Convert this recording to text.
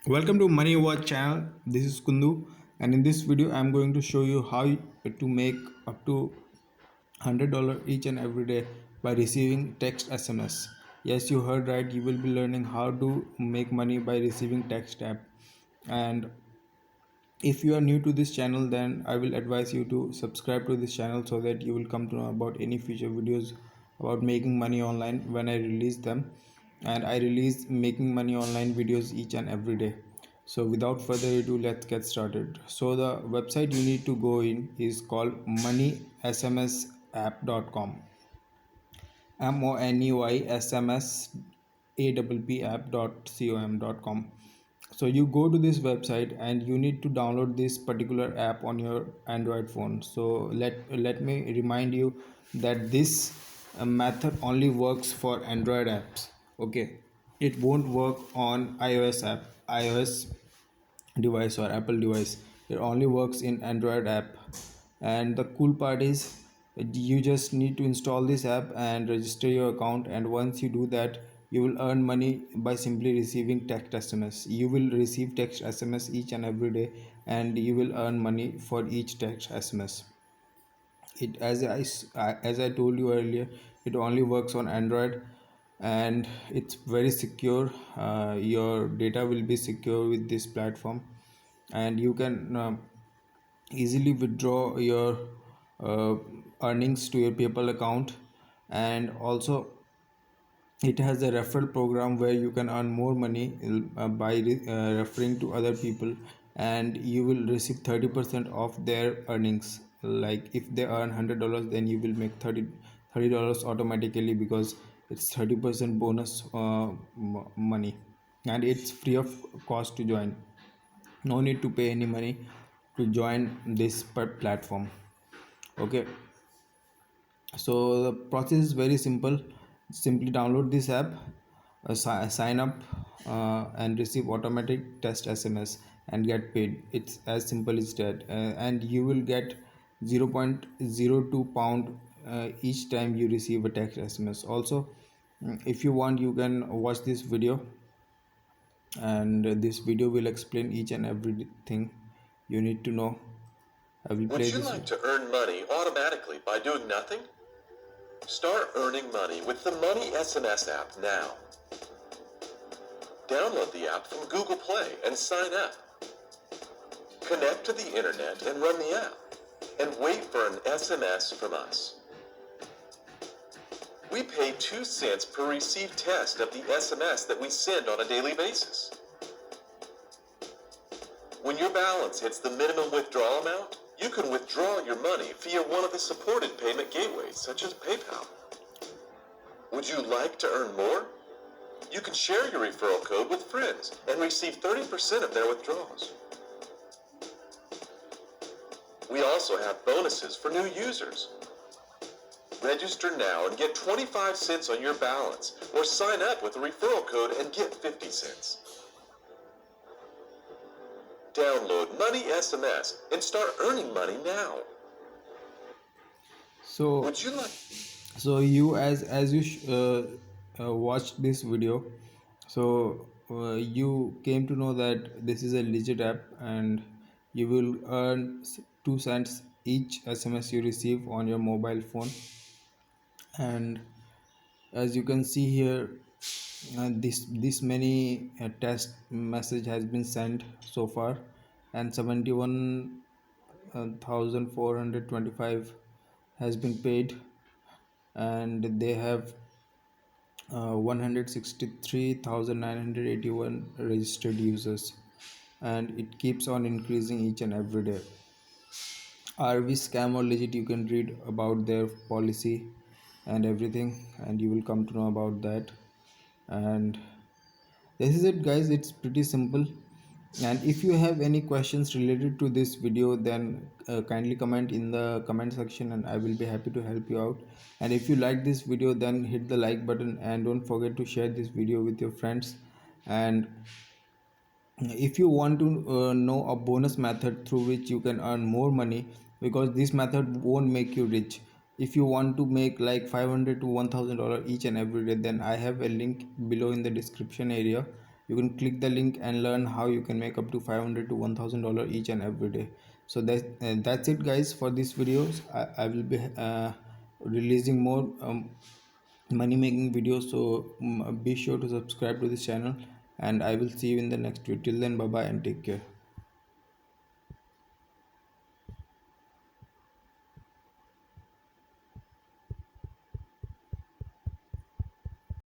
Welcome to MoneyWatch channel. This is Kundu, and in this video, I'm going to show you how to make up to $100 each and every day by receiving text SMS. Yes, you heard right. You will be learning how to make money by receiving text app. And if you are new to this channel, then I will advise you to subscribe to this channel so that you will come to know about any future videos about making money online when I release them. And I release making money online videos each and every day. So without further ado, let's get started. So the website you need to go in is called moneysmsapp.com. moneysmsapp.com. So you go to this website and you need to download this particular app on your Android phone. So let me remind you that this method only works for Android apps. Okay, it won't work on iOS device or Apple device. It only works in Android app. And the cool part is you just need to install this app and register your account, and once you do that, you will earn money by simply receiving text SMS. You will receive text SMS each and every day, and you will earn money for each text SMS. It as I told you earlier, it only works on Android, and it's very secure. Your data will be secure with this platform, and you can easily withdraw your uh, earnings to your PayPal account. And also it has a referral program where you can earn more money by referring to other people, and you will receive 30% of their earnings. Like if they earn $100, then you will make $30 automatically, because it's 30% bonus money, and it's free of cost to join. No need to pay any money to join this platform. Okay, so the process is very simple. Simply download this app, sign up, and receive automatic test SMS and get paid. It's as simple as that. And you will get 0.02 pound each time you receive a text SMS. Also, if you want, you can watch this video, and this video will explain each and everything you need to know. I will Would play you this. like to earn money automatically by doing nothing? Start earning money with the Money SMS app now. Download the app from Google Play and sign up. Connect to the internet and run the app, and wait for an SMS from us. We pay 2 cents per received test of the SMS that we send on a daily basis. When your balance hits the minimum withdrawal amount, you can withdraw your money via one of the supported payment gateways, such as PayPal. Would you like to earn more? You can share your referral code with friends and receive 30% of their withdrawals. We also have bonuses for new users. Register now and get 25 cents on your balance, or sign up with a referral code and get 50 cents. Download Money SMS and start earning money now. So Would you like? you as you watched this video, so you came to know that this is a legit app, and you will earn 2 cents each SMS you receive on your mobile phone. And as you can see here, this many test message has been sent so far, and 71,425 has been paid, and they have 163,981 registered users, and it keeps on increasing each and every day. Are we scam or legit? You can read about their policy and everything, and you will come to know about that. And this is it, guys. It's pretty simple. And if you have any questions related to this video, then kindly comment in the comment section, and I will be happy to help you out. And if you like this video, then hit the like button, and don't forget to share this video with your friends. And if you want to know a bonus method through which you can earn more money, because this method won't make you rich. If you want to make like 500 to $1,000 each and every day, then I have a link below in the description area. you can click the link and learn how you can make up to 500 to $1,000 each and every day. So that's it guys for this videos. I will be releasing more money making videos, so be sure to subscribe to this channel, and I will see you in the next video. Till then, bye bye and take care.